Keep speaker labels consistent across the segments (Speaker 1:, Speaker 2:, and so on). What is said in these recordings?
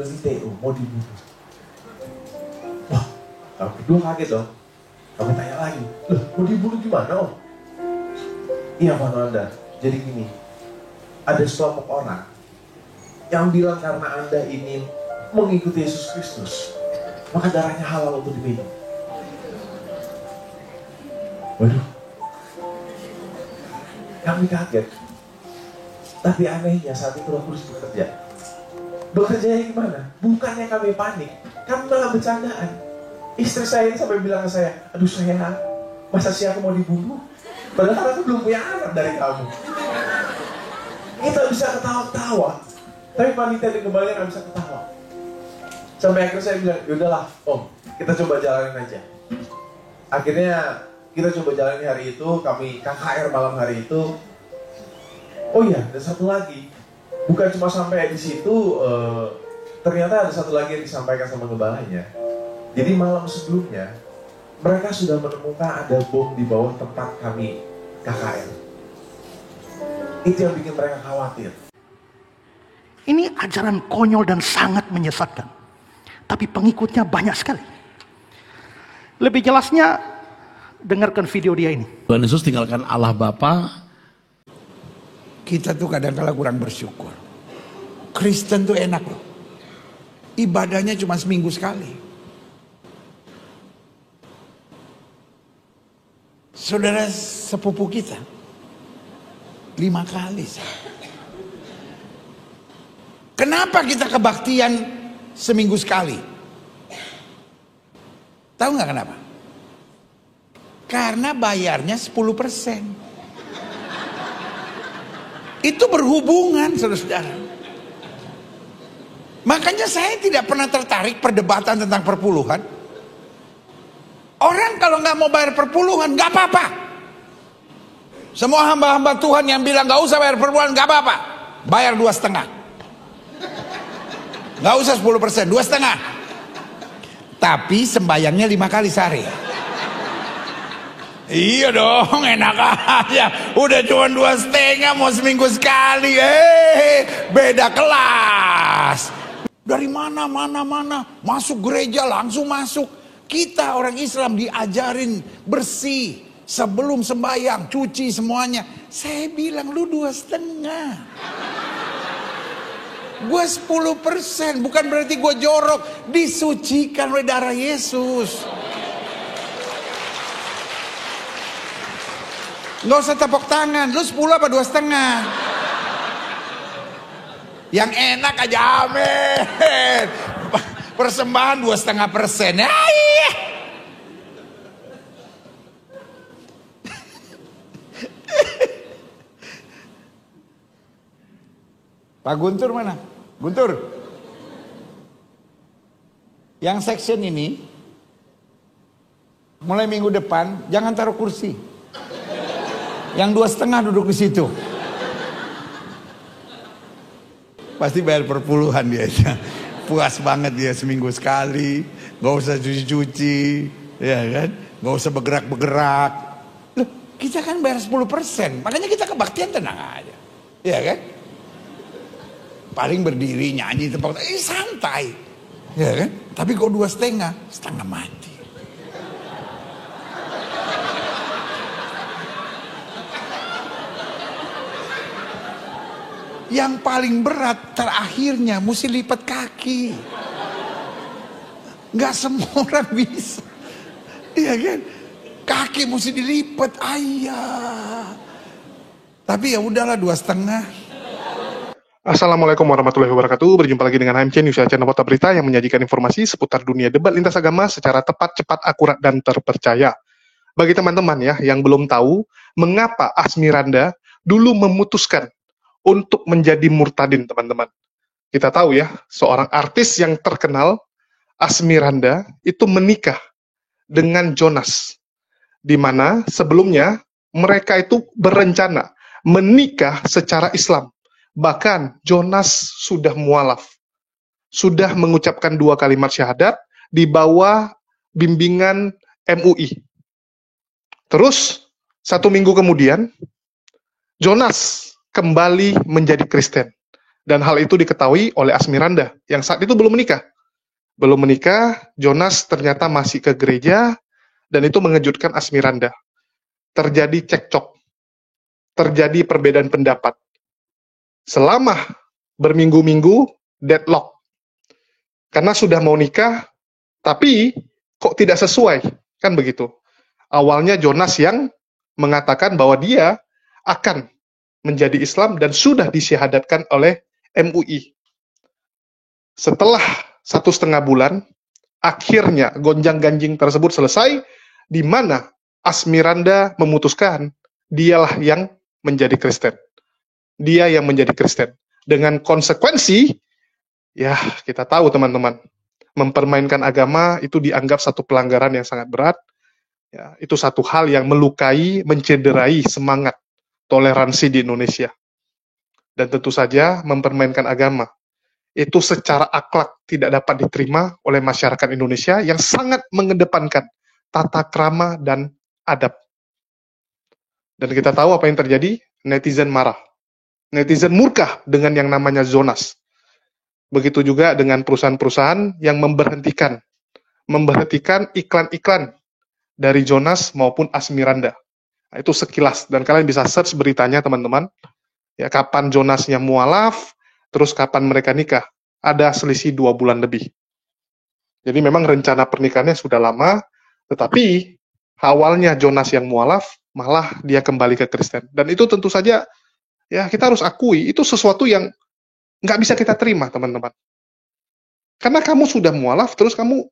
Speaker 1: bilang ini TO, mau dibunuh. Wah, kami berdua kaget dong. Kami tanya lagi, loh mau dibunuh gimana Om? Iya Pak Anda, jadi gini, ada sekelompok orang yang bilang karena Anda ini mengikuti Yesus Kristus, maka darahnya halal untuk diminum. Waduh, kami kaget. Tapi anehnya saat itu Roh Kudus bekerja. Bekerjanya gimana? Bukannya kami panik, kami malah bercandaan. Istri saya ini sampai bilang ke saya, aduh sayang, masa sih aku mau dibunuh? Padahal aku belum punya anak dari kamu. Kita bisa ketawa-ketawa, tapi panitia di kembali nggak bisa ketawa. Sampai akhirnya saya bilang, yaudahlah Om, kita coba jalanin aja. Akhirnya kita coba jalanin hari itu, kami KKR malam hari itu. Oh iya, ada satu lagi. Bukan cuma sampai di situ, ternyata ada satu lagi yang disampaikan sama gembalanya. Jadi malam sebelumnya, mereka sudah menemukan ada bom di bawah tempat kami KKR. Itu yang bikin mereka khawatir.
Speaker 2: Ini ajaran konyol dan sangat menyesatkan. Tapi pengikutnya banyak sekali. Lebih jelasnya, dengarkan video dia ini.
Speaker 3: Tuhan Yesus tinggalkan Allah Bapa.
Speaker 4: Kita tuh kadang-kadang kurang bersyukur. Kristen tuh enak loh. Ibadahnya cuma seminggu sekali. Saudara sepupu kita 5 kali. Kenapa kita kebaktian seminggu sekali? Tahu nggak kenapa? Karena bayarnya 10%. Itu berhubungan, saudara-saudara. Makanya saya tidak pernah tertarik perdebatan tentang perpuluhan. Orang kalau nggak mau bayar perpuluhan, nggak apa-apa. Semua hamba-hamba Tuhan yang bilang nggak usah bayar perpuluhan, nggak apa-apa. Bayar 2,5. Nggak usah 10%, 2,5. Tapi sembayangnya 5 kali sehari. Iya dong, enak aja. Udah cuma 2,5, mau seminggu sekali. Beda kelas. Dari mana, masuk gereja langsung masuk. Kita orang Islam diajarin bersih sebelum sembahyang, cuci semuanya. Saya bilang lu 2,5. Gue 10%, bukan berarti gue jorok. Disucikan oleh darah Yesus. Nggak usah tepuk tangan, lu 10 apa 2,5? Yang enak aja, amin. Persembahan 2,5%. Iya. Pak Guntur mana? Guntur. Yang section ini, mulai minggu depan, jangan taruh kursi. Yang 2,5 duduk di situ. Pasti bayar perpuluhan dia. Puas banget dia seminggu sekali. Gak usah cuci-cuci. Ya kan? Gak usah bergerak-bergerak. Loh, kita kan bayar 10%. Makanya kita kebaktian tenang aja. Ya kan? Paling berdiri, nyanyi, tepuk tangan. Santai. Ya kan? Tapi kok 2,5, setengah mati. Yang paling berat terakhirnya mesti lipat kaki. Nggak semua orang bisa. Iya kan? Kaki mesti dilipat. Ayah. Tapi ya udahlah 2,5.
Speaker 5: Assalamualaikum warahmatullahi wabarakatuh. Berjumpa lagi dengan HMC News, channel Kota Berita yang menyajikan informasi seputar dunia debat lintas agama secara tepat, cepat, akurat, dan terpercaya. Bagi teman-teman ya yang belum tahu mengapa Asmiranda dulu memutuskan untuk menjadi murtadin, teman-teman. Kita tahu ya, seorang artis yang terkenal, Asmiranda, itu menikah dengan Jonas. Di mana sebelumnya mereka itu berencana menikah secara Islam. Bahkan Jonas sudah mualaf. Sudah mengucapkan 2 kalimat syahadat di bawah bimbingan MUI. Terus, 1 minggu kemudian, Jonas kembali menjadi Kristen. Dan hal itu diketahui oleh Asmiranda yang saat itu belum menikah. Belum menikah, Jonas ternyata masih ke gereja, dan itu mengejutkan Asmiranda. Terjadi cekcok, terjadi perbedaan pendapat. Selama berminggu-minggu, deadlock. Karena sudah mau nikah, tapi kok tidak sesuai, kan begitu. Awalnya Jonas yang mengatakan bahwa dia akan menjadi Islam dan sudah disyahadatkan oleh MUI. Setelah 1,5 bulan, akhirnya gonjang-ganjing tersebut selesai, di mana Asmiranda memutuskan dialah yang menjadi Kristen. Dia yang menjadi Kristen. Dengan konsekuensi, ya kita tahu teman-teman, mempermainkan agama itu dianggap satu pelanggaran yang sangat berat. Ya, itu satu hal yang melukai, mencederai semangat toleransi di Indonesia. Dan tentu saja mempermainkan agama itu secara akhlak tidak dapat diterima oleh masyarakat Indonesia yang sangat mengedepankan tata krama dan adab. Dan kita tahu apa yang terjadi, netizen marah. Netizen murka dengan yang namanya Jonas. Begitu juga dengan perusahaan-perusahaan yang memberhentikan iklan-iklan dari Jonas maupun Asmiranda. Nah, itu sekilas, dan kalian bisa search beritanya teman-teman. Ya, kapan Jonasnya mualaf, terus kapan mereka nikah. Ada selisih 2 bulan lebih. Jadi memang rencana pernikahannya sudah lama, tetapi awalnya Jonas yang mualaf, malah dia kembali ke Kristen. Dan itu tentu saja, ya kita harus akui, itu sesuatu yang nggak bisa kita terima, teman-teman. Karena kamu sudah mualaf, terus kamu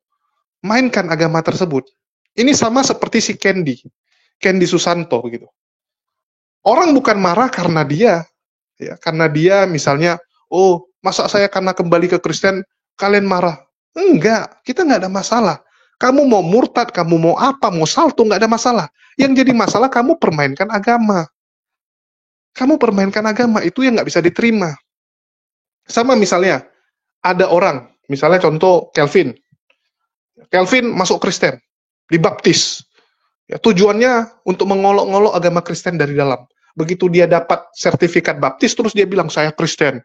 Speaker 5: mainkan agama tersebut. Ini sama seperti si Candy Susanto begitu. Orang bukan marah karena dia, ya, karena dia misalnya, oh masa saya karena kembali ke Kristen kalian marah? Enggak, kita nggak ada masalah. Kamu mau murtad, kamu mau apa, mau salto, nggak ada masalah. Yang jadi masalah kamu permainkan agama. Kamu permainkan agama, itu yang nggak bisa diterima. Sama misalnya, ada orang, misalnya contoh Kelvin masuk Kristen, dibaptis. Ya, tujuannya untuk mengolok-ngolok agama Kristen dari dalam. Begitu dia dapat sertifikat baptis, terus dia bilang, saya Kristen.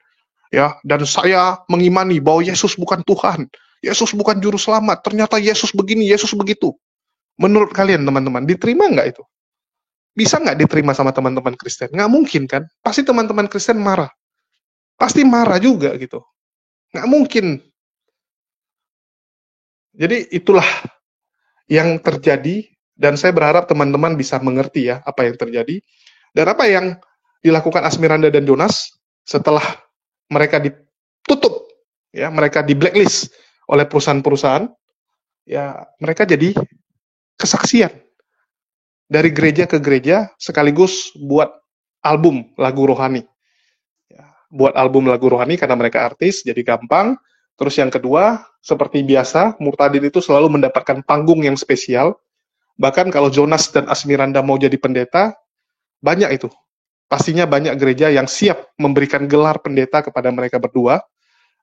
Speaker 5: Ya, dan saya mengimani bahwa Yesus bukan Tuhan. Yesus bukan juru selamat. Ternyata Yesus begini, Yesus begitu. Menurut kalian, teman-teman, diterima nggak itu? Bisa nggak diterima sama teman-teman Kristen? Nggak mungkin, kan? Pasti teman-teman Kristen marah. Pasti marah juga, gitu. Nggak mungkin. Jadi, itulah yang terjadi. Dan saya berharap teman-teman bisa mengerti ya apa yang terjadi dan apa yang dilakukan Asmiranda dan Jonas setelah mereka ditutup, ya mereka di blacklist oleh perusahaan-perusahaan, ya mereka jadi kesaksian dari gereja ke gereja sekaligus buat album lagu rohani, ya, buat album lagu rohani karena mereka artis jadi gampang. Terus yang kedua, seperti biasa, murtadin itu selalu mendapatkan panggung yang spesial. Bahkan kalau Jonas dan Asmiranda mau jadi pendeta, banyak itu. Pastinya banyak gereja yang siap memberikan gelar pendeta kepada mereka berdua,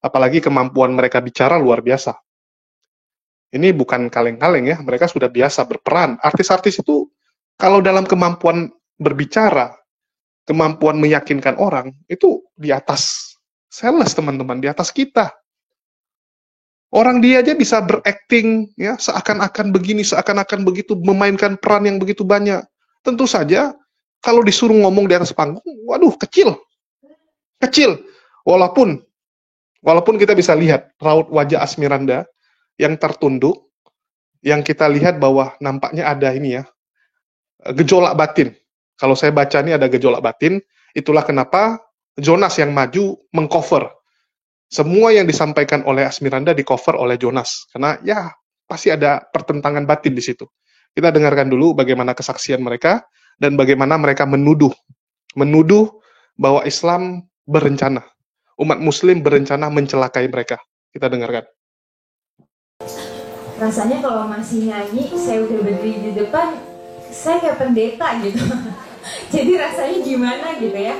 Speaker 5: apalagi kemampuan mereka bicara luar biasa. Ini bukan kaleng-kaleng ya, mereka sudah biasa berperan. Artis-artis itu, kalau dalam kemampuan berbicara, kemampuan meyakinkan orang, itu di atas sales teman-teman, di atas kita. Orang dia aja bisa berakting ya seakan-akan begini, seakan-akan begitu, memainkan peran yang begitu banyak. Tentu saja kalau disuruh ngomong di atas panggung, waduh kecil. Walaupun kita bisa lihat raut wajah Asmiranda yang tertunduk, yang kita lihat bahwa nampaknya ada ini ya, gejolak batin. Kalau saya baca ini ada gejolak batin, itulah kenapa Jonas yang maju mengcover. Semua yang disampaikan oleh Asmiranda di-cover oleh Jonas. Karena ya pasti ada pertentangan batin di situ. Kita dengarkan dulu bagaimana kesaksian mereka dan bagaimana mereka menuduh bahwa Islam berencana. Umat Muslim berencana mencelakai mereka. Kita dengarkan.
Speaker 6: Rasanya kalau masih nyanyi, saya udah berdiri di depan, saya kayak pendeta gitu. Jadi rasanya gimana gitu ya.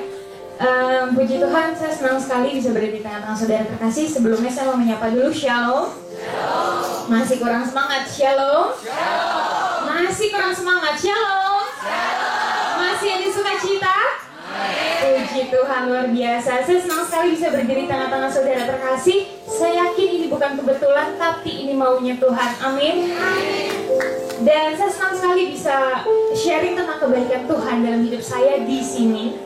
Speaker 6: Puji Tuhan, saya senang sekali bisa berada di tengah-tengah saudara terkasih. Sebelumnya saya mau menyapa dulu, Shalom. Shalom. Masih kurang semangat, Shalom. Shalom. Masih kurang semangat, Shalom. Shalom. Masih ada sukacita? Puji Tuhan, luar biasa. Saya senang sekali bisa berdiri di tengah-tengah saudara terkasih. Saya yakin ini bukan kebetulan, tapi ini maunya Tuhan. Amin. Dan saya senang sekali bisa sharing tentang kebaikan Tuhan dalam hidup saya di sini.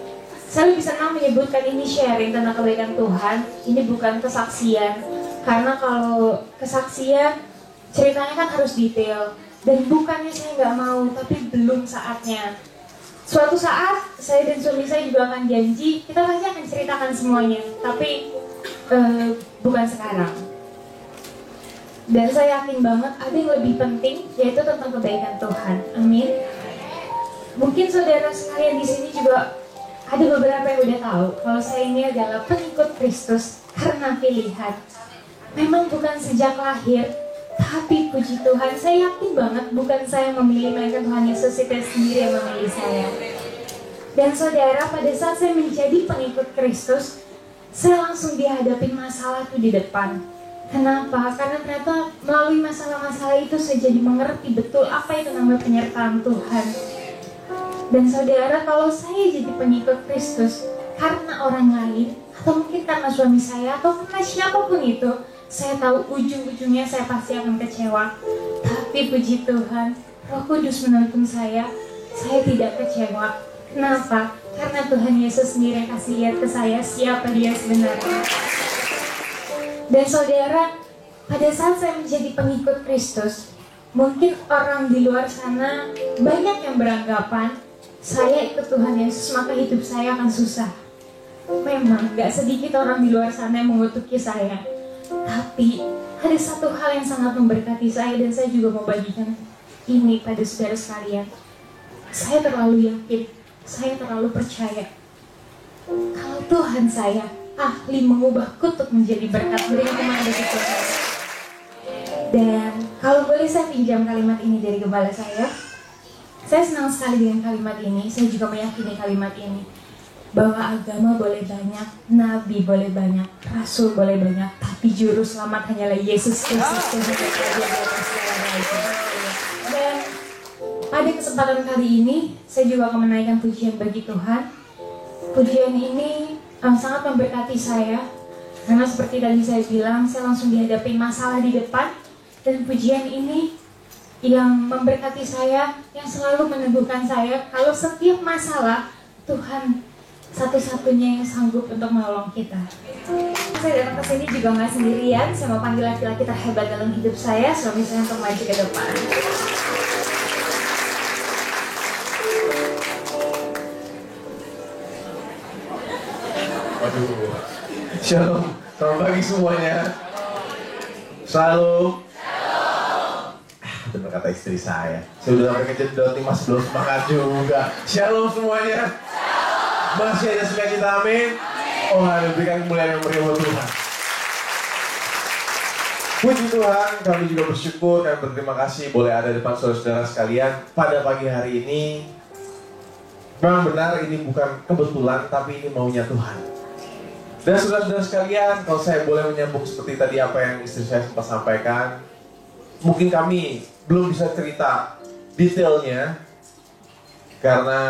Speaker 6: Saya lebih senang menyebutkan ini sharing tentang kebaikan Tuhan. Ini bukan kesaksian. Karena kalau kesaksian, ceritanya kan harus detail. Dan bukannya saya nggak mau, tapi belum saatnya. Suatu saat, saya dan suami saya juga akan janji, kita pasti akan ceritakan semuanya. Tapi, bukan sekarang. Dan saya yakin banget ada yang lebih penting, yaitu tentang kebaikan Tuhan. Amin. Mungkin saudara sekalian di sini juga ada beberapa yang udah tahu kalau saya ini adalah pengikut Kristus karena pilihan. Memang bukan sejak lahir, tapi puji Tuhan, saya yakin banget bukan saya yang memilih, melainkan Tuhan Yesus itu sendiri yang memilih saya. Dan saudara, pada saat saya menjadi pengikut Kristus, saya langsung dihadapi masalah itu di depan. Kenapa? Karena ternyata melalui masalah-masalah itu saya jadi mengerti betul apa itu namanya penyertaan Tuhan. Dan saudara, kalau saya jadi pengikut Kristus karena orang lain, atau mungkin karena suami saya, atau karena siapapun itu, saya tahu ujung-ujungnya saya pasti akan kecewa. Tapi puji Tuhan, Roh Kudus menuntun saya tidak kecewa. Kenapa? Karena Tuhan Yesus sendiri yang kasih lihat ke saya siapa Dia sebenarnya. Dan saudara, pada saat saya menjadi pengikut Kristus, mungkin orang di luar sana banyak yang beranggapan saya ikut Tuhan Yesus maka hidup saya akan susah. Memang gak sedikit orang di luar sana yang mengutuki saya. Tapi ada satu hal yang sangat memberkati saya, dan saya juga mau bagikan ini pada saudara sekalian. Saya terlalu yakin, saya terlalu percaya kalau Tuhan saya ahli mengubah kutuk menjadi berkat. Beri kemana bagi Tuhan. Dan kalau boleh saya pinjam kalimat ini dari gembala saya senang sekali dengan kalimat ini. Saya juga meyakini kalimat ini, bahwa agama boleh banyak, nabi boleh banyak, rasul boleh banyak, tapi juru selamat hanyalah Yesus Kristus. Dan pada kesempatan kali ini, saya juga akan menaikkan pujian bagi Tuhan. Pujian ini sangat memberkati saya, karena seperti tadi saya bilang, saya langsung dihadapi masalah di depan. Dan pujian ini yang memberkati saya, yang selalu meneguhkan saya, kalau setiap masalah, Tuhan satu-satunya yang sanggup untuk menolong kita. Saya datang ke sini juga nggak sendirian. Saya mau panggil laki-laki terhebat dalam hidup saya, suami saya, untuk maju ke depan.
Speaker 1: Waduh. Shalom. Selamat pagi semuanya. Shalom. Benar kata istri saya udah sampai kejedot nih, masih belum semangat juga. Shalom semuanya. Masih ada sukacita, amin. Oh, berikan kemuliaan yang meriah buat Tuhan. Puji Tuhan, kami juga bersyukur dan berterima kasih boleh ada di depan saudara-saudara sekalian pada pagi hari ini. Memang benar ini bukan kebetulan, tapi ini maunya Tuhan. Dan saudara-saudara sekalian, kalau saya boleh menyambung seperti tadi apa yang istri saya sempat sampaikan, mungkin kami belum bisa cerita detailnya karena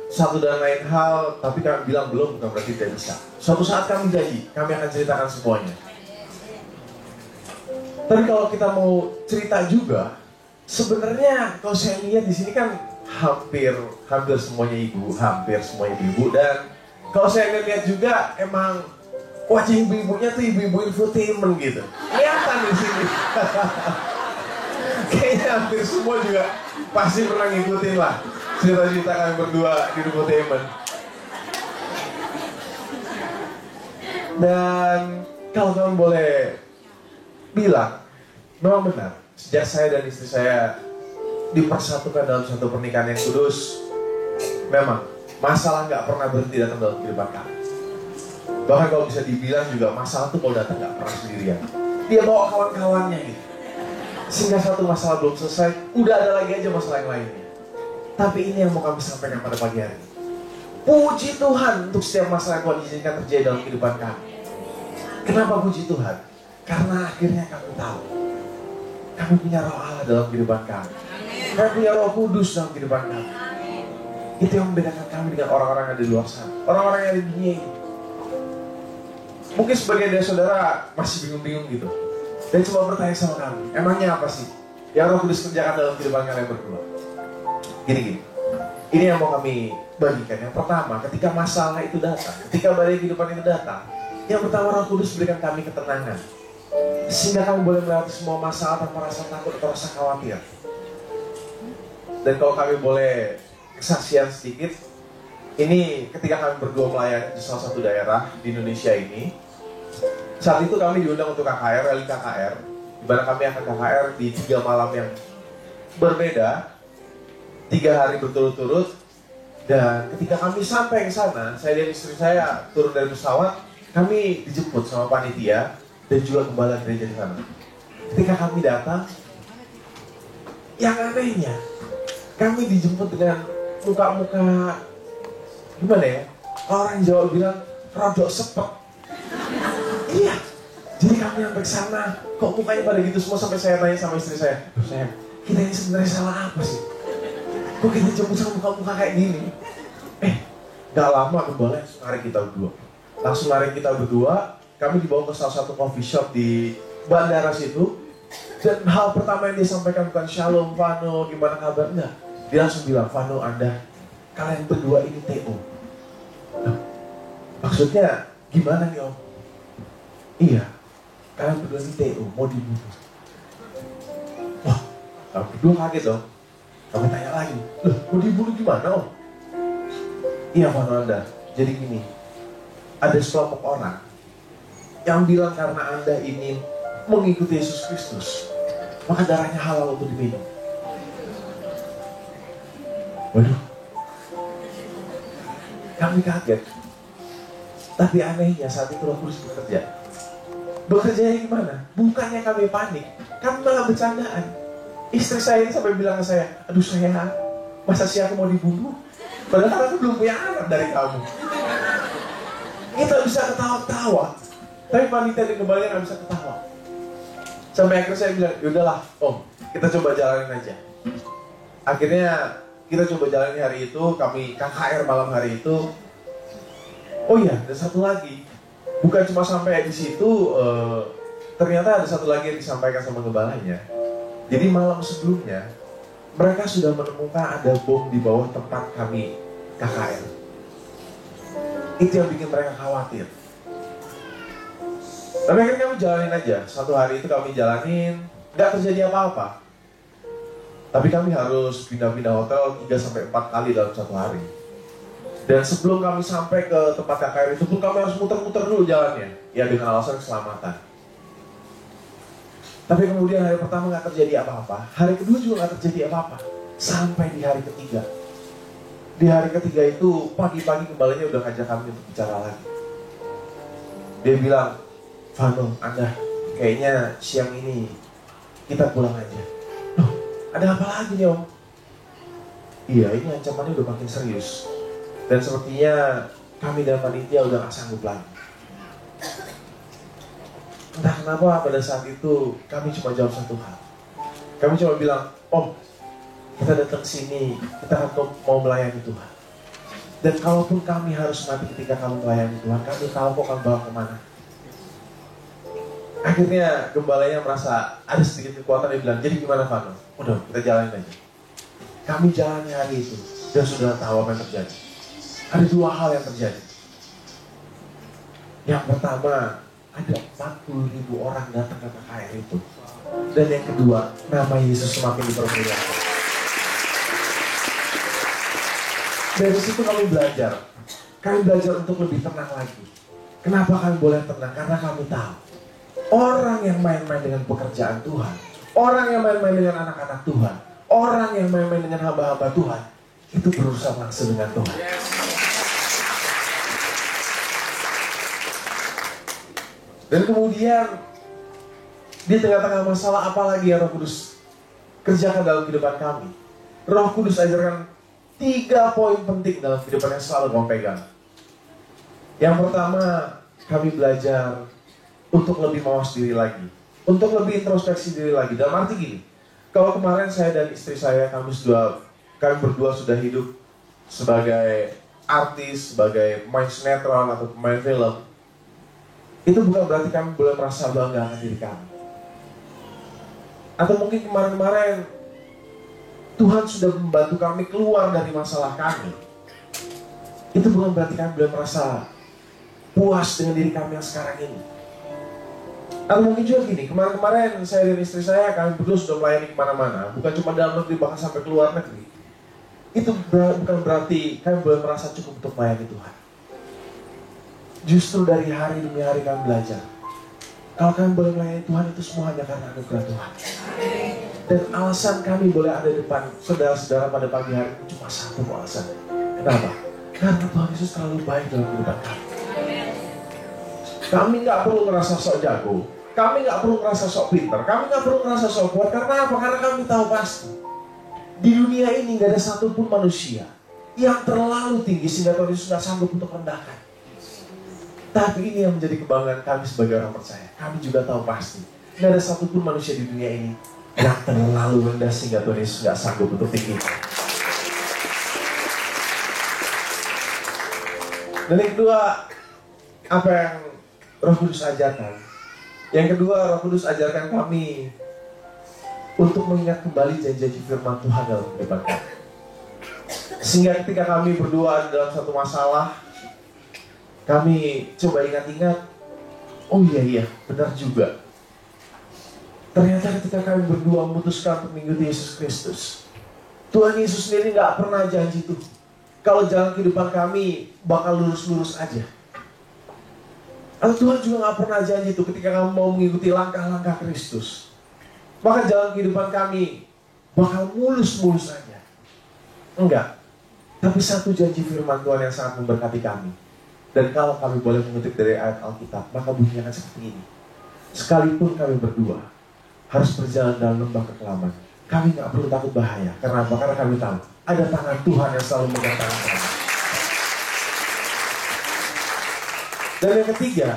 Speaker 1: satu dan lain hal, tapi kami bilang belum bukan berarti tidak bisa. Suatu saat kami janji, kami akan ceritakan semuanya. Tapi kalau kita mau cerita juga, sebenarnya kalau saya lihat di sini kan hampir semuanya ibu, hampir semuanya ibu. Dan kalau saya lihat juga emang wajah ibu-ibunya tuh ibu-ibu infotainment gitu. Kelihatan di sini. Kayaknya hampir semua juga pasti pernah ngikutin lah cerita-cerita kami berdua di infotainment. Dan kalau kamu boleh bilang, memang benar, sejak saya dan istri saya dipersatukan dalam satu pernikahan yang kudus, memang masalah nggak pernah berhenti datang dalam kehidupan kami. Bahkan kalau bisa dibilang juga masalah tuh kalau datang nggak pernah sendirian. Dia bawa kawan-kawannya gitu. Sehingga satu masalah belum selesai, udah ada lagi aja masalah yang lainnya. Tapi ini yang mau kami sampaikan pada pagi hari ini. Puji Tuhan untuk setiap masalah yang Tuhan izinkan terjadi dalam kehidupan kami. Kenapa puji Tuhan? Karena akhirnya kami tahu kami punya Roh Allah dalam kehidupan kami. Kami punya Roh Kudus dalam kehidupan kami. Itu yang membedakan kami dengan orang-orang yang ada di luar sana, orang-orang yang ada di dunia ini. Mungkin sebagian dari saudara masih bingung-bingung gitu, dan coba bertanya sama kami, emangnya apa sih yang Roh Kudus kerjakan dalam kehidupan kalian berdua? Gini-gini, ini yang mau kami bagikan. Yang pertama, ketika masalah itu datang, ketika badai kehidupan itu datang, yang pertama Roh Kudus berikan kami ketenangan, sehingga kami boleh melewati semua masalah tanpa rasa takut atau rasa khawatir. Dan kalau kami boleh kesaksian sedikit, ini ketika kami berdua melayani di salah satu daerah di Indonesia ini, saat itu kami diundang untuk KKR, rally KKR, di mana kami akan KKR di 3 malam yang berbeda, 3 hari berturut-turut. Dan ketika kami sampai ke sana, saya dan istri saya turun dari pesawat, kami dijemput sama panitia dan juga gembala gereja di sana. Ketika kami datang, yang anehnya, kami dijemput dengan muka-muka, gimana ya, orang Jawa bilang rodok sepet. Iya, jadi kami sampai ke sana, kok mukanya pada gitu semua, sampai saya tanya sama istri saya, sayang, kita ini sebenarnya salah apa sih? Kok kita jemput sama muka-muka kayak gini? Gak lama gembala narik kita berdua. Langsung narik kita berdua, kami dibawa ke salah satu coffee shop di bandara situ. Dan hal pertama yang dia sampaikan bukan shalom, Vano, gimana kabar? Enggak, dia langsung bilang, Vano, kalian berdua ini TO. Maksudnya gimana nih om? Iya, kalian berdua ini TO, mau dibunuh. Wah, kami berdua kaget dong. Kami tanya lagi, loh mau dibunuh gimana om? Iya Vano, jadi gini, ada sekelompok orang yang bilang karena Anda ingin mengikuti Yesus Kristus, maka darahnya halal untuk diminum. Waduh, kami kaget. Tapi anehnya saat itu Roh Kudus bekerja. Bekerjanya gimana? Bukannya kami panik, kami malah bercandaan. Istri saya ini sampai bilang ke saya, aduh sayang, masa sih aku mau dibunuh? Padahal aku belum punya anak dari kamu. Kita bisa ketawa-ketawa, tapi panitia di kembali nggak bisa ketawa. Sampai akhirnya saya bilang, yaudahlah om, kita coba jalanin aja. Akhirnya kita coba jalanin hari itu, kami KKR malam hari itu. Oh iya, ada satu lagi. Bukan cuma sampai di situ, ternyata ada satu lagi yang disampaikan sama gembalanya. Jadi malam sebelumnya, mereka sudah menemukan ada bom di bawah tempat kami KKR. Itu yang bikin mereka khawatir. Tapi akhirnya kami jalanin aja. Satu hari itu kami jalanin, nggak terjadi apa-apa. Tapi kami harus pindah-pindah hotel 3-4 kali dalam satu hari. Dan sebelum kami sampai ke tempat KKR itu pun kami harus muter-muter dulu jalannya. Ya dengan alasan keselamatan. Tapi kemudian hari pertama nggak terjadi apa-apa. Hari kedua juga nggak terjadi apa-apa. Sampai di hari ketiga. Di hari ketiga itu pagi-pagi gembalanya udah ngajak kami untuk bicara lagi. Dia bilang, Vano, Anda kayaknya siang ini kita pulang aja. Loh, ada apa lagi nih om? Iya, ini ancamannya udah makin serius. Dan sepertinya kami dan panitia udah gak sanggup lagi. Entah kenapa pada saat itu kami cuma jawab satu hal. Kami cuma bilang, om, kita datang sini, kita mau melayani Tuhan. Dan kalaupun kami harus mati ketika kami melayani Tuhan, kami tahu kok akan bawa kemana. Akhirnya gembalanya merasa ada sedikit kekuatan, dia bilang, jadi gimana Vano? Udah, kita jalanin aja. Kami jalani hari itu, dan sudah tahu apa yang terjadi. Ada dua hal yang terjadi. Yang pertama, ada 40.000 orang datang ke KKR itu. Dan yang kedua, nama Yesus semakin dipermuliakan. Dari situ kami belajar. Kami belajar untuk lebih tenang lagi. Kenapa kami boleh tenang? Karena kami tahu orang yang main-main dengan pekerjaan Tuhan, orang yang main-main dengan anak-anak Tuhan, orang yang main-main dengan hamba-hamba Tuhan, itu berurusan langsung dengan Tuhan. Dan kemudian di tengah-tengah masalah apa lagi yang Roh Kudus kerjakan dalam kehidupan kami? Roh Kudus ajarkan 3 poin penting dalam kehidupan yang selalu kami pegang. Yang pertama, kami belajar untuk lebih mawas diri lagi, untuk lebih introspeksi diri lagi. Dalam arti gini, kalau kemarin saya dan istri saya kami berdua sudah hidup sebagai artis, sebagai pemain sinetron atau pemain film, itu bukan berarti kami boleh merasa bangga dengan diri kami. Atau mungkin kemarin-kemarin Tuhan sudah membantu kami keluar dari masalah kami. Itu bukan berarti kami boleh merasa puas dengan diri kami yang sekarang ini. Atau mungkin juga gini, kemarin-kemarin saya dan istri saya, kami berdua sudah melayani kemana-mana, bukan cuma dalam negeri, bahkan sampai ke luar negeri. Itu bukan berarti kami boleh merasa cukup untuk melayani Tuhan. Justru dari hari demi hari kami belajar, kalau kami boleh melayani Tuhan itu semua hanya karena anugerah Tuhan. Dan alasan kami boleh ada di depan saudara-saudara pada pagi hari itu cuma satu alasan. Kenapa? Karena Tuhan Yesus terlalu baik dalam kehidupan kami. Kami nggak perlu ngerasa sok jago, kami nggak perlu ngerasa sok pintar, kami nggak perlu ngerasa sok kuat. Karena apa? Karena kami tahu pasti di dunia ini nggak ada satupun manusia yang terlalu tinggi sehingga Tuhan Yesus nggak sanggup untuk rendahkan. Tapi ini yang menjadi kebanggaan kami sebagai orang percaya. Kami juga tahu pasti nggak ada satupun manusia di dunia ini yang terlalu rendah sehingga Tuhan Yesus nggak sanggup untuk tinggikan. Dan yang kedua, apa yang Roh Kudus ajarkan? Yang kedua, Roh Kudus ajarkan kami untuk mengingat kembali janji-janji firman Tuhan dalam kehidupan kami. Sehingga ketika kami berdua ada dalam satu masalah, kami coba ingat-ingat, oh iya, benar juga. Ternyata ketika kami berdua memutuskan untuk mengikuti Yesus Kristus, Tuhan Yesus sendiri gak pernah janji tuh kalau jalan kehidupan kami bakal lurus-lurus aja. Atau Tuhan juga gak pernah janji tuh ketika kami mau mengikuti langkah-langkah Kristus, maka jalan kehidupan kami bakal mulus-mulus aja. Enggak. Tapi satu janji firman Tuhan yang sangat memberkati kami. Dan kalau kami boleh mengutip dari ayat Alkitab, maka bunyinya seperti ini. Sekalipun kami berdua harus berjalan dalam lembah kekelaman, kami gak perlu takut bahaya. Karena apa? Karena kami tahu ada tangan Tuhan yang selalu memegang tangan kami. Dan yang ketiga,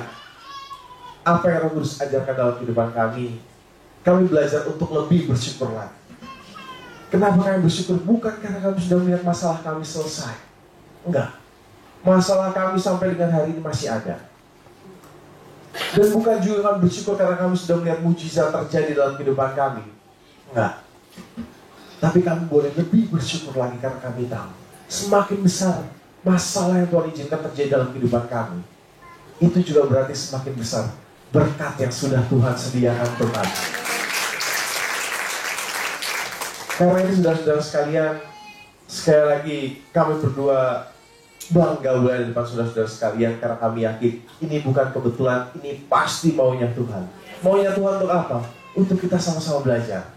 Speaker 1: apa yang Roh Kudus ajarkan dalam kehidupan kami? Kami belajar untuk lebih bersyukur lagi. Kenapa kami bersyukur? Bukan karena kami sudah melihat masalah kami selesai. Enggak. Masalah kami sampai dengan hari ini masih ada. Dan bukan juga kami bersyukur karena kami sudah melihat mujizat terjadi dalam kehidupan kami. Enggak. Tapi kami boleh lebih bersyukur lagi karena kami tahu semakin besar masalah yang Tuhan izinkan terjadi dalam kehidupan kami, itu juga berarti semakin besar berkat yang sudah Tuhan sediakan untuk kami. Karena ini saudara-saudara sekalian, sekali lagi kami berdua bangga boleh di depan saudara-saudara sekalian karena kami yakin ini bukan kebetulan, ini pasti maunya Tuhan. Maunya Tuhan untuk apa? Untuk kita sama-sama belajar.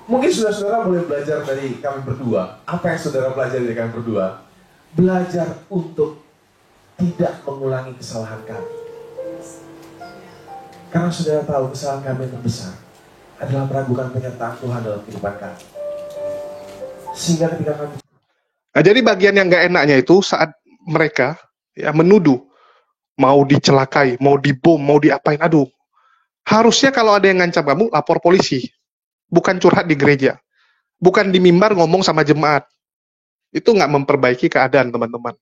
Speaker 1: Mungkin saudara-saudara boleh belajar dari kami berdua. Apa yang saudara pelajari dari kami berdua? Belajar untuk tidak mengulangi kesalahan kami. Karena saudara tahu kesalahan kami yang terbesar adalah meragukan penyertaan Tuhan dalam kehidupan kami. Sehingga ketika kami...
Speaker 5: Nah, jadi bagian yang gak enaknya itu saat mereka menuduh, mau dicelakai, mau dibom, mau diapain. Aduh, harusnya kalau ada yang ngancam kamu, lapor polisi. Bukan curhat di gereja. Bukan di mimbar ngomong sama jemaat. Itu gak memperbaiki keadaan, teman-teman.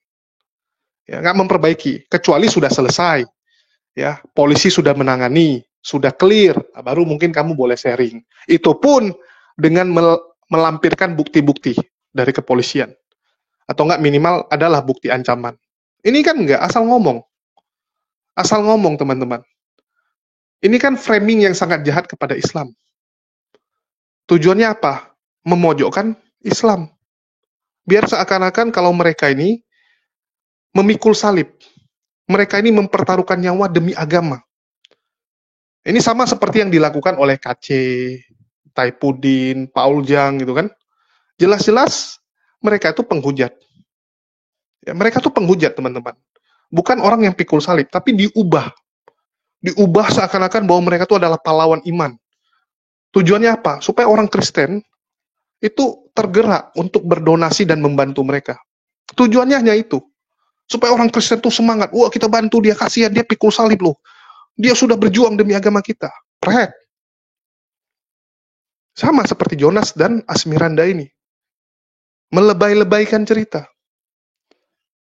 Speaker 5: Ya, gak memperbaiki. Kecuali sudah selesai. Ya, polisi sudah menangani, sudah clear, baru mungkin kamu boleh sharing. Itu pun dengan melampirkan bukti-bukti dari kepolisian. Atau enggak minimal adalah bukti ancaman. Ini kan enggak, asal ngomong. Asal ngomong, teman-teman. Ini kan framing yang sangat jahat kepada Islam. Tujuannya apa? Memojokkan Islam. Biar seakan-akan kalau mereka ini memikul salib. Mereka ini mempertaruhkan nyawa demi agama. Ini sama seperti yang dilakukan oleh KC, Taipudin, Paul Jang gitu kan. Jelas-jelas mereka itu penghujat. Ya, mereka itu penghujat, teman-teman. Bukan orang yang pikul salib, tapi diubah. Diubah seakan-akan bahwa mereka itu adalah pahlawan iman. Tujuannya apa? Supaya orang Kristen itu tergerak untuk berdonasi dan membantu mereka. Tujuannya hanya itu. Supaya orang Kristen itu semangat. Wah, kita bantu dia, kasihan, dia pikul salib loh. Dia sudah berjuang demi agama kita. Pret. Sama seperti Jonas dan Asmiranda ini. melebay-lebaykan cerita.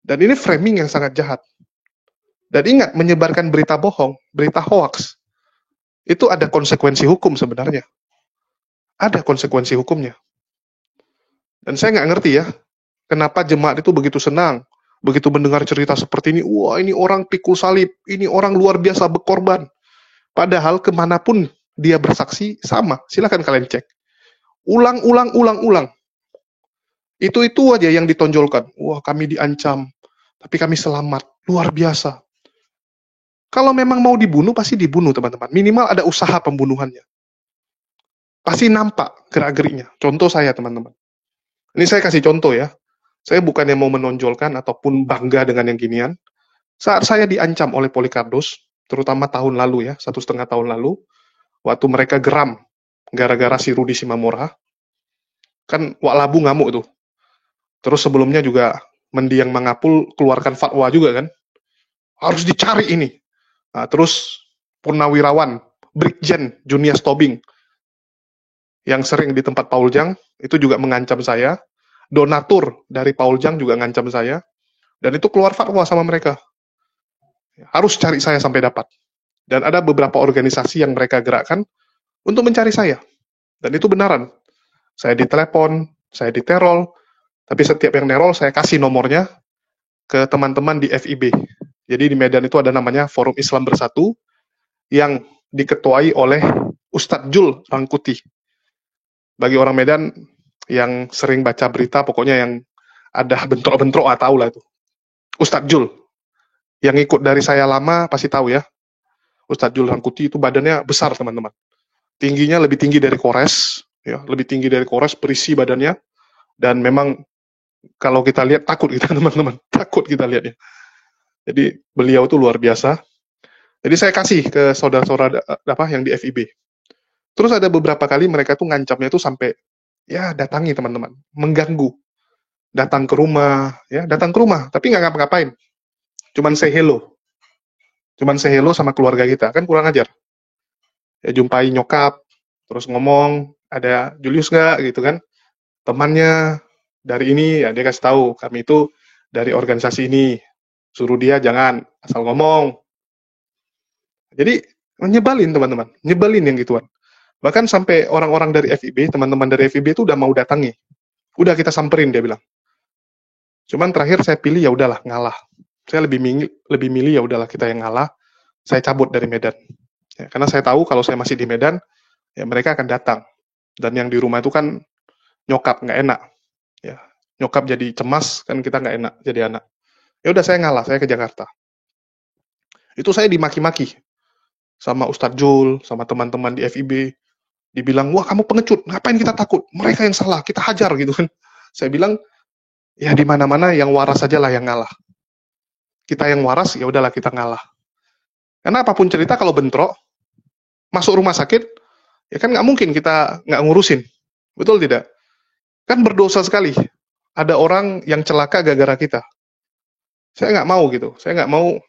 Speaker 5: Dan ini framing yang sangat jahat. Dan ingat, menyebarkan berita bohong, berita hoax, itu ada konsekuensi hukum sebenarnya. Ada konsekuensi hukumnya. Dan saya nggak ngerti ya, kenapa jemaat itu begitu senang, begitu mendengar cerita seperti ini, wah ini orang pikul salib, ini orang luar biasa berkorban. Padahal kemanapun dia bersaksi, sama. Silakan kalian cek. Ulang. Itu aja yang ditonjolkan. Wah kami diancam, tapi kami selamat. Luar biasa. Kalau memang mau dibunuh, pasti dibunuh teman-teman. Minimal ada usaha pembunuhannya. Pasti nampak gerak-geriknya. Contoh saya teman-teman. Ini saya kasih contoh ya. Saya bukannya mau menonjolkan ataupun bangga dengan yang ginian. Saat saya diancam oleh Polikardos, terutama tahun lalu ya, 1,5 tahun lalu, waktu mereka geram gara-gara si Rudi Simamora, kan Wak Labu ngamuk tuh. Terus sebelumnya juga Mendiang Mangapul keluarkan fatwa juga kan. Harus dicari ini. Nah, terus Purnawirawan, Brigjen Junias Tobing, yang sering di tempat Paul Jang, itu juga mengancam saya. Donatur dari Paul Jang juga ngancam saya. Dan itu keluar fatwa sama mereka. Harus cari saya sampai dapat. Dan ada beberapa organisasi yang mereka gerakkan untuk mencari saya. Dan itu benaran. Saya ditelepon, saya diterol, tapi setiap yang nerol saya kasih nomornya ke teman-teman di FIB. Jadi di Medan itu ada namanya Forum Islam Bersatu yang diketuai oleh Ustadz Jul Rangkuti. Bagi orang Medan yang sering baca berita, pokoknya yang ada bentrok-bentrok, tahu lah itu. Ustadz Jul. Yang ikut dari saya lama pasti tahu ya. Ustadz Jul Rangkuti itu badannya besar teman-teman. Tingginya lebih tinggi dari Kores, ya, lebih tinggi dari Kores, berisi badannya. Dan memang kalau kita lihat takut kita teman-teman, takut kita lihatnya. Jadi beliau itu luar biasa. Jadi saya kasih ke saudara-saudara yang di FIB. Terus ada beberapa kali mereka tuh ngancamnya tuh sampai ya datangi teman-teman, mengganggu. Datang ke rumah, tapi nggak ngapa-ngapain. Cuman say hello sama keluarga kita, kan kurang ajar. Ya jumpai nyokap, terus ngomong, ada Julius nggak gitu kan? Temannya dari ini, ya dia kasih tahu, kami itu dari organisasi ini. Suruh dia jangan asal ngomong. Jadi nyebalin teman-teman, nyebelin yang gituan. Bahkan sampai orang-orang dari FIB, teman-teman dari FIB itu udah mau datangi. Udah kita samperin, dia bilang. Cuman terakhir saya pilih ya udahlah, ngalah. Saya lebih milih ya udahlah kita yang ngalah. Saya cabut dari Medan. Ya, karena saya tahu kalau saya masih di Medan, ya mereka akan datang. Dan yang di rumah itu kan nyokap, nggak enak. Ya, nyokap jadi cemas, kan kita nggak enak jadi anak. Ya udah saya ngalah, saya ke Jakarta. Itu saya dimaki-maki sama Ustadz Jul, sama teman-teman di FIB. Dibilang, wah kamu pengecut, ngapain kita takut? Mereka yang salah, kita hajar gitu kan. Saya bilang, ya di mana-mana yang waras sajalah yang ngalah. Kita yang waras, ya udahlah kita ngalah. Karena apapun cerita kalau bentrok, masuk rumah sakit, ya kan nggak mungkin kita nggak ngurusin. Betul tidak? Kan berdosa sekali. Ada orang yang celaka gara-gara kita. Saya nggak mau gitu. Saya nggak mau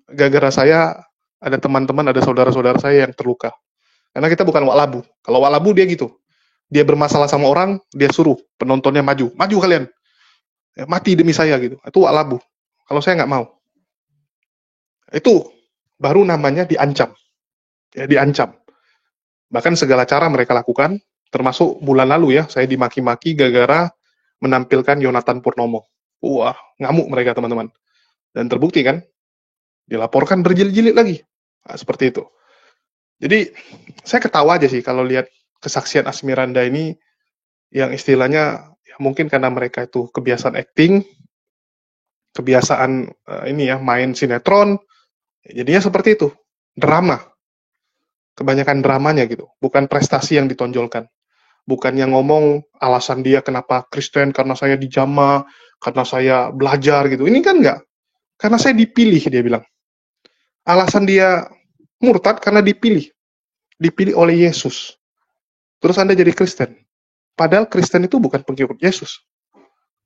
Speaker 5: gara-gara saya ada teman-teman, ada saudara-saudara saya yang terluka. Karena kita bukan Wak Labu. Kalau Wak Labu dia gitu. Dia bermasalah sama orang, dia suruh penontonnya maju. Maju kalian. Ya, mati demi saya gitu. Itu Wak Labu. Kalau saya nggak mau. Itu baru namanya diancam. Ya, diancam. Bahkan segala cara mereka lakukan, termasuk bulan lalu ya, saya dimaki-maki gara-gara menampilkan Yonatan Purnomo. Wah, ngamuk mereka teman-teman. Dan terbukti kan, dilaporkan berjilid-jilid lagi. Nah, seperti itu. Jadi, saya ketawa aja sih kalau lihat kesaksian Asmiranda ini, yang istilahnya, ya mungkin karena mereka itu kebiasaan acting, kebiasaan main sinetron, jadinya seperti itu, drama. Kebanyakan dramanya gitu, bukan prestasi yang ditonjolkan. Bukan yang ngomong alasan dia kenapa Kristen, karena saya dijamah, karena saya belajar gitu. Ini kan enggak. Karena saya dipilih, dia bilang. Alasan dia murtad karena dipilih. Dipilih oleh Yesus. Terus Anda jadi Kristen. Padahal Kristen itu bukan pengikut Yesus.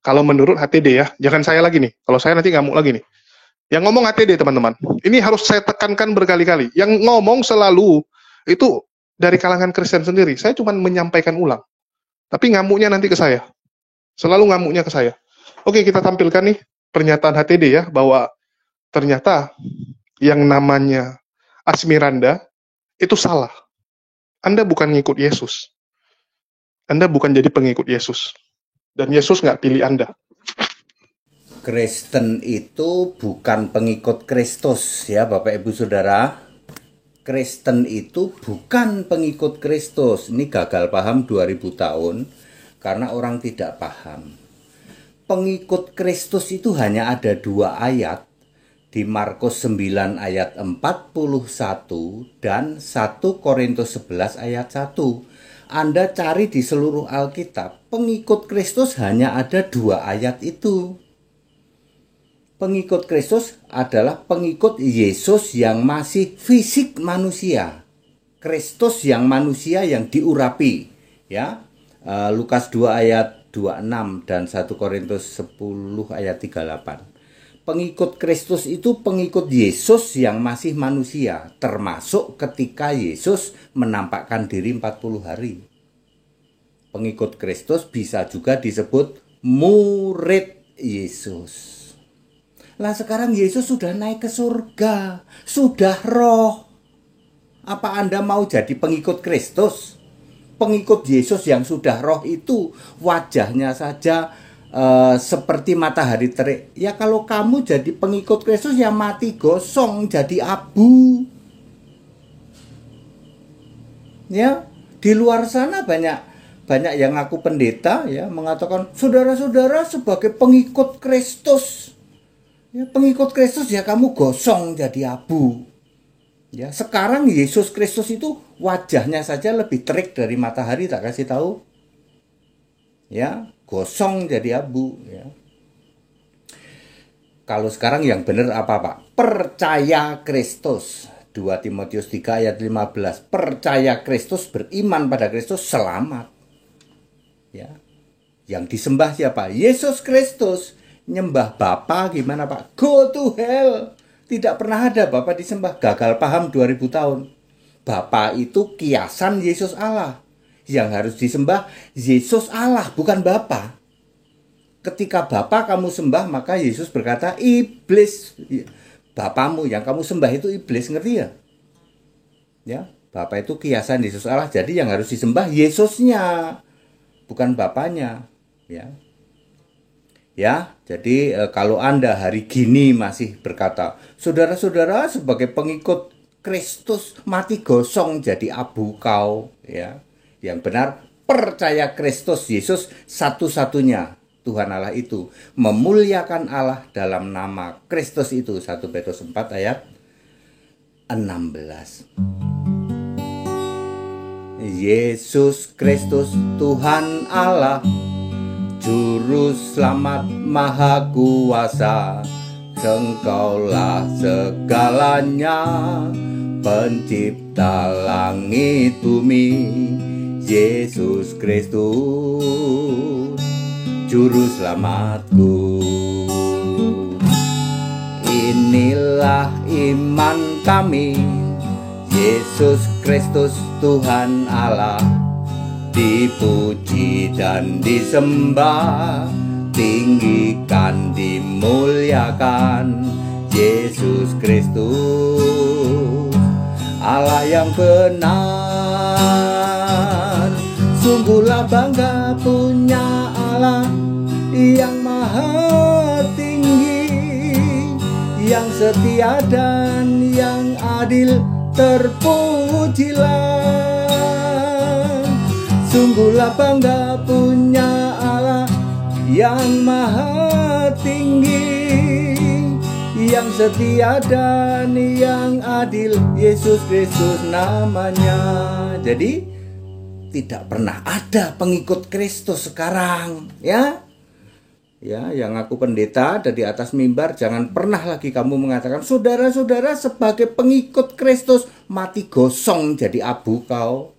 Speaker 5: Kalau menurut HTD ya, jangan saya lagi nih. Kalau saya nanti ngamuk lagi nih. Yang ngomong HTD teman-teman. Ini harus saya tekankan berkali-kali. Yang ngomong selalu itu dari kalangan Kristen sendiri. Saya cuma menyampaikan ulang. Tapi ngamuknya nanti ke saya. Selalu ngamuknya ke saya. Oke, kita tampilkan nih pernyataan HTD ya, bahwa ternyata yang namanya Asmiranda itu salah. Anda bukan ngikut Yesus. Anda bukan jadi pengikut Yesus. Dan Yesus nggak pilih Anda.
Speaker 7: Kristen itu bukan pengikut Kristus ya Bapak Ibu Saudara. Kristen itu bukan pengikut Kristus. Ini gagal paham 2000 tahun karena orang tidak paham. Pengikut Kristus itu hanya ada 2 ayat di Markus 9 ayat 41 dan 1 Korintus 11 ayat 1. Anda cari di seluruh Alkitab, pengikut Kristus hanya ada 2 ayat itu. Pengikut Kristus adalah pengikut Yesus yang masih fisik manusia. Kristus yang manusia yang diurapi. Ya, Lukas 2 ayat 26 dan 1 Korintus 10 ayat 38. Pengikut Kristus itu pengikut Yesus yang masih manusia, termasuk ketika Yesus menampakkan diri 40 hari. Pengikut Kristus bisa juga disebut murid Yesus. Lah sekarang Yesus sudah naik ke surga, sudah roh. Apa Anda mau jadi pengikut Kristus? Pengikut Yesus yang sudah roh itu wajahnya saja seperti matahari terik. Ya kalau kamu jadi pengikut Kristus ya mati gosong jadi abu. Ya, di luar sana banyak yang ngaku pendeta ya mengatakan saudara-saudara sebagai pengikut Kristus. Ya, pengikut Kristus ya kamu gosong jadi abu. Ya, sekarang Yesus Kristus itu wajahnya saja lebih terik dari matahari, tak kasih tahu. Ya, gosong jadi abu ya. Kalau sekarang yang benar apa Pak? Percaya Kristus. 2 Timotius 3 ayat 15. Percaya Kristus, beriman pada Kristus, selamat. Ya. Yang disembah siapa? Yesus Kristus. Nyembah Bapa gimana Pak? Go to hell. Tidak pernah ada Bapa disembah. Gagal paham 2000 tahun. Bapa itu kiasan Yesus Allah. Yang harus disembah Yesus Allah, bukan Bapa. Ketika Bapa kamu sembah, maka Yesus berkata, iblis. Bapamu yang kamu sembah itu iblis, ngerti ya? Ya, Bapa itu kiasan Yesus Allah. Jadi yang harus disembah Yesusnya, bukan Bapanya. Ya. Ya, jadi kalau Anda hari gini masih berkata, saudara-saudara sebagai pengikut Kristus mati gosong jadi abu kau, ya. Yang benar percaya Kristus Yesus satu-satunya Tuhan Allah itu, memuliakan Allah dalam nama Kristus itu. 1 Petrus 4 ayat 16. Yesus Kristus Tuhan Allah, Juru Selamat Maha Kuasa, Engkaulah segalanya, Pencipta langit bumi. Yesus Kristus, Juru Selamatku. Inilah iman kami, Yesus Kristus Tuhan Allah, dipuji dan disembah, tinggikan, dimuliakan. Yesus Kristus, Allah yang benar. Sungguhlah bangga punya Allah yang maha tinggi, yang setia dan yang adil, terpujilah. Sungguhlah bangga punya Allah yang maha tinggi, yang setia dan yang adil, Yesus Kristus namanya. Jadi tidak pernah ada pengikut Kristus sekarang, ya. Ya, yang aku pendeta ada di atas mimbar, jangan pernah lagi kamu mengatakan saudara-saudara sebagai pengikut Kristus mati gosong jadi abu kau.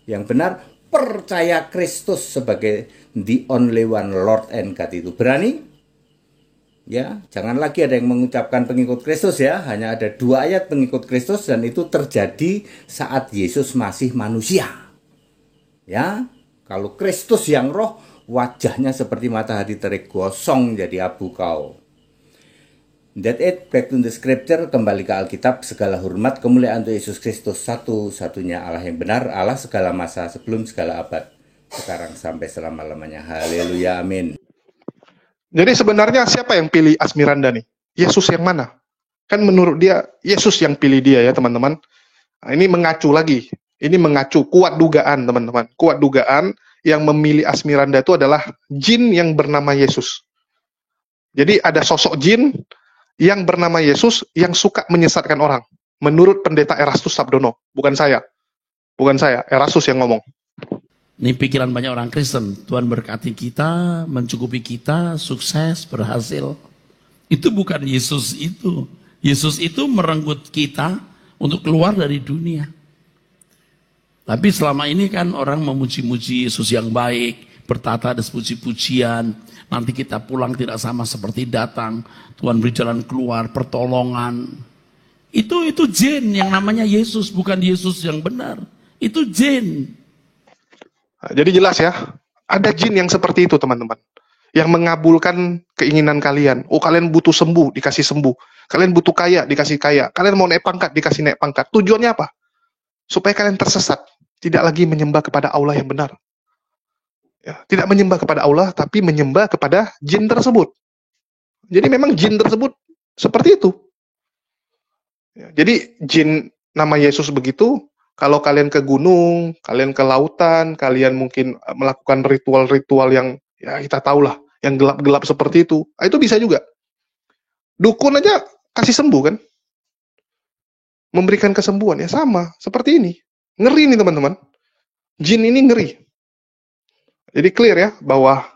Speaker 7: Yang benar percaya Kristus sebagai the only one Lord and God itu. Berani? Ya, jangan lagi ada yang mengucapkan pengikut Kristus ya. Hanya ada 2 ayat pengikut Kristus dan itu terjadi saat Yesus masih manusia. Ya, kalau Kristus yang roh wajahnya seperti matahari terik gosong jadi abu kau. That it, back to the scripture, kembali ke Alkitab. Segala hormat kemuliaan untuk Yesus Kristus, satu-satunya Allah yang benar, Allah segala masa, sebelum segala abad, sekarang sampai selama-lamanya. Haleluya, amin.
Speaker 5: Jadi sebenarnya siapa yang pilih Asmiranda nih? Yesus yang mana? Kan menurut dia, Yesus yang pilih dia ya teman-teman. Nah, ini mengacu lagi. Ini mengacu, kuat dugaan teman-teman. Kuat dugaan yang memilih Asmiranda itu adalah jin yang bernama Yesus. Jadi ada sosok jin yang bernama Yesus yang suka menyesatkan orang. Menurut pendeta Erastus Sabdono. Bukan saya. Bukan saya, Erastus yang ngomong.
Speaker 3: Ini pikiran banyak orang Kristen. Tuhan berkati kita, mencukupi kita, sukses, berhasil. Itu bukan Yesus itu. Yesus itu merenggut kita untuk keluar dari dunia. Tapi selama ini kan orang memuji-muji Yesus yang baik, bertata ada puji-pujian. Nanti kita pulang tidak sama seperti datang. Tuhan beri jalan keluar, pertolongan. Itu jin yang namanya Yesus, bukan Yesus yang benar. Itu jin.
Speaker 5: Nah, jadi jelas ya, ada jin yang seperti itu teman-teman. Yang mengabulkan keinginan kalian. Oh, kalian butuh sembuh, dikasih sembuh. Kalian butuh kaya, dikasih kaya. Kalian mau naik pangkat, dikasih naik pangkat. Tujuannya apa? Supaya kalian tersesat. Tidak lagi menyembah kepada Allah yang benar. Ya, tidak menyembah kepada Allah, tapi menyembah kepada jin tersebut. Jadi memang jin tersebut seperti itu. Ya, jadi jin nama Yesus begitu. Kalau kalian ke gunung, kalian ke lautan, kalian mungkin melakukan ritual-ritual yang ya kita tahulah, yang gelap-gelap seperti itu. Nah, itu bisa juga. Dukun aja kasih sembuh kan? Memberikan kesembuhan ya sama seperti ini. Ngeri nih teman-teman. Jin ini ngeri. Jadi clear ya bahwa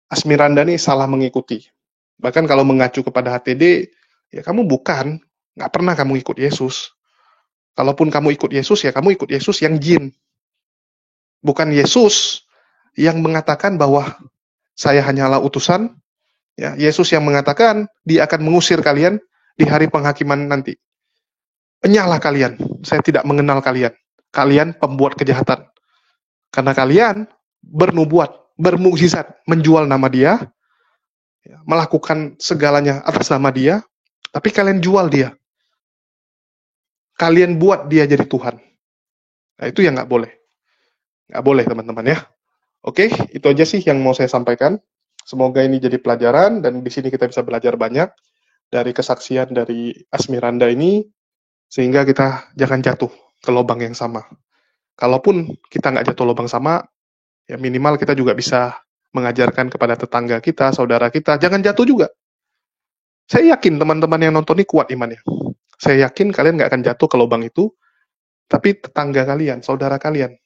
Speaker 5: Asmiranda nih salah mengikuti. Bahkan kalau mengacu kepada HTD, ya kamu nggak pernah kamu ikut Yesus. Kalaupun kamu ikut Yesus, ya kamu ikut Yesus yang jin. Bukan Yesus yang mengatakan bahwa saya hanyalah utusan. Ya, Yesus yang mengatakan dia akan mengusir kalian di hari penghakiman nanti. Enyahlah kalian, saya tidak mengenal kalian. Kalian pembuat kejahatan. Karena kalian bernubuat, bermukjizat, menjual nama dia, melakukan segalanya atas nama dia, tapi kalian jual dia. Kalian buat dia jadi Tuhan. Nah, itu yang nggak boleh. Nggak boleh, teman-teman ya. Oke, itu aja sih yang mau saya sampaikan. Semoga ini jadi pelajaran, dan di sini kita bisa belajar banyak dari kesaksian dari Asmiranda ini, sehingga kita jangan jatuh ke lubang yang sama. Kalaupun kita nggak jatuh lubang sama, ya minimal kita juga bisa mengajarkan kepada tetangga kita, saudara kita, jangan jatuh juga. Saya yakin teman-teman yang nonton ini kuat imannya. Saya yakin kalian nggak akan jatuh ke lubang itu, tapi tetangga kalian, saudara kalian.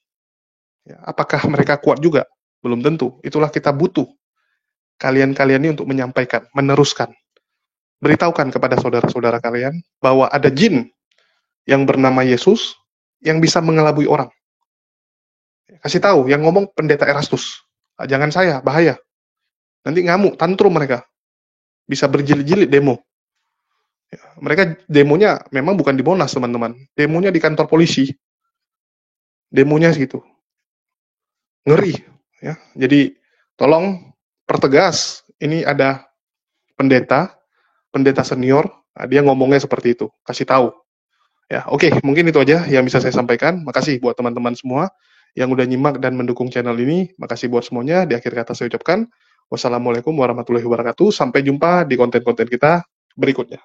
Speaker 5: Ya, apakah mereka kuat juga? Belum tentu. Itulah kita butuh kalian-kalian ini untuk menyampaikan, meneruskan. Beritahukan kepada saudara-saudara kalian bahwa ada jin yang bernama Yesus yang bisa mengelabui orang. Kasih tahu, yang ngomong pendeta Erastus. Jangan saya, bahaya. Nanti ngamuk, tantrum mereka. Bisa berjilid-jilid demo. Ya, mereka demonya memang bukan di Monas, teman-teman. Demonya di kantor polisi. Demonya segitu. Ngeri. Ya. Jadi, tolong pertegas. Ini ada pendeta senior. Nah, dia ngomongnya seperti itu. Kasih tahu. Ya, oke, mungkin itu aja yang bisa saya sampaikan. Makasih buat teman-teman semua yang udah nyimak dan mendukung channel ini. Makasih buat semuanya. Di akhir kata saya ucapkan wassalamualaikum warahmatullahi wabarakatuh. Sampai jumpa di konten-konten kita berikutnya.